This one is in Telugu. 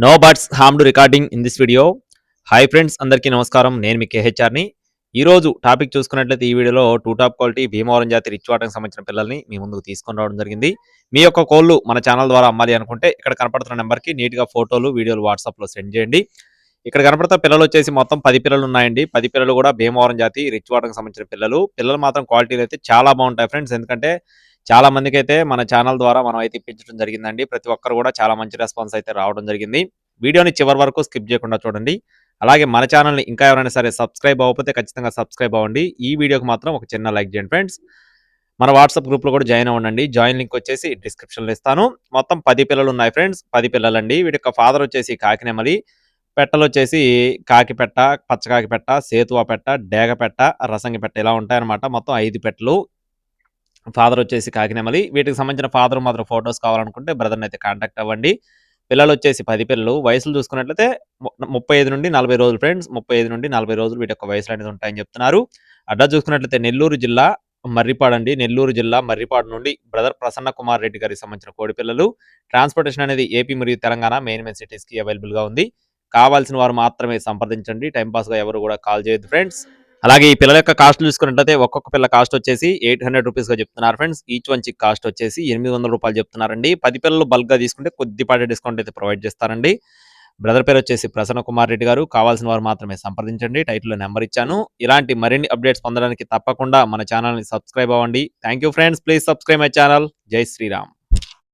No butts harmed recording in this video. Hi friends, అందరికీ నమస్కారం. నేను మీ కేహెచ్ఆర్ని. ఈరోజు టాపిక్ చూసుకున్నట్లయితే ఈ వీడియోలో టూ టాప్ క్వాలిటీ భీమవరం జాతి రిచ్ వాటర్కి సంబంధించిన పిల్లల్ని మీ ముందుకు తీసుకొని రావడం జరిగింది. మీ యొక్క కోళ్ళు మన ఛానల్ ద్వారా అమ్మాలి అనుకుంటే ఇక్కడ కనపడుతున్న నెంబర్కి నీట్గా ఫోటోలు వీడియోలు వాట్సాప్లో సెండ్ చేయండి. ఇక్కడ కనపడుతున్న పిల్లలు వచ్చేసి మొత్తం 10 పిల్లలు ఉన్నాయండి. 10 పిల్లలు కూడా భీమవరం జాతి రిచ్ వాటర్కి సంబంధించిన పిల్లలు మాత్రం క్వాలిటీలు అయితే చాలా బాగుంటాయి ఫ్రెండ్స్. ఎందుకంటే చాలా మందికి అయితే మన ఛానల్ ద్వారా మనం అయితే ఇప్పించడం జరిగిందండి. ప్రతి ఒక్కరు కూడా చాలా మంచి రెస్పాన్స్ అయితే రావడం జరిగింది. వీడియోని చివరి వరకు స్కిప్ చేయకుండా చూడండి. అలాగే మన ఛానల్ని ఇంకా ఎవరైనా సరే సబ్స్క్రైబ్ అవ్వకపోతే ఖచ్చితంగా సబ్స్క్రైబ్ అవ్వండి. ఈ వీడియోకి మాత్రం ఒక చిన్న లైక్ చేయండి ఫ్రెండ్స్. మన వాట్సాప్ గ్రూప్లో కూడా జాయిన్ అవ్వండి. జాయిన్ లింక్ వచ్చేసి డిస్క్రిప్షన్లో ఇస్తాను. మొత్తం 10 పిల్లలు ఉన్నాయి ఫ్రెండ్స్. 10 పిల్లలండి. వీటి యొక్క ఫాదర్ వచ్చేసి కాకినెమలి, పెట్టలు వచ్చేసి కాకిపెట్ట, పచ్చకాకిపెట్ట, సేతువా పెట్ట, డేగపెట్ట, రసంగి పెట్ట ఇలా ఉంటాయన్నమాట. మొత్తం 5 పెట్టలు. ఫాదర్ వచ్చేసి కాకినెమలి. వీటికి సంబంధించిన ఫాదర్ మాత్రం ఫొటోస్ కావాలనుకుంటే బ్రదర్ని అయితే కాంటాక్ట్ అవ్వండి. పిల్లలు వచ్చేసి 10 పిల్లలు. వయసులు చూసుకున్నట్లయితే 35 నుండి 40 రోజులు ఫ్రెండ్స్. 35 నుండి 40 రోజులు వీటి యొక్క వయసులు అనేది ఉంటాయని చెప్తున్నారు. అడ్రస్ చూసుకున్నట్లయితే నెల్లూరు జిల్లా మర్రిపాడు అండి. నెల్లూరు జిల్లా మర్రిపాడు నుండి బ్రదర్ ప్రసన్న కుమార్ రెడ్డి గారికి సంబంధించిన కోడి పిల్లలు. ట్రాన్స్పోర్టేషన్ అనేది ఏపీ మరియు తెలంగాణ మెయిన్ సిటీస్కి అవైలబుల్గా ఉంది. కావాల్సిన వారు మాత్రమే సంప్రదించండి. టైంపాస్గా ఎవరు కూడా కాల్ చేయొద్దు ఫ్రెండ్స్. అలాగే ఈ పిల్లల యొక్క కాస్ట్ చూసుకున్నట్లయితే ఒక్కొక్క పిల్ల కాస్ట్ వచ్చేసి 800 రూపీస్గా చెప్తున్నారు friends. Each one chick cost వచ్చేసి 800 రూపాయలు చెప్తున్నారండి. 10 పిల్లలు బల్క్గా తీసుకుంటే కొద్దిపాటి డిస్కౌంట్ అయితే ప్రొవైడ్ చేస్తారండి. బ్రదర్ పేరు వచ్చేసి ప్రసన్న కుమార్ రెడ్డి గారు. కావాల్సిన వారు మాత్రమే సంప్రదించండి. టైటిల్లో నెంబర్ ఇచ్చాను. ఇలాంటి మరిన్ని అప్డేట్స్ పొందడానికి తప్పకుండా మన ఛానల్ని సబ్స్క్రైబ్ అవ్వండి. Thank you friends. Please subscribe my channel. జై శ్రీరామ్.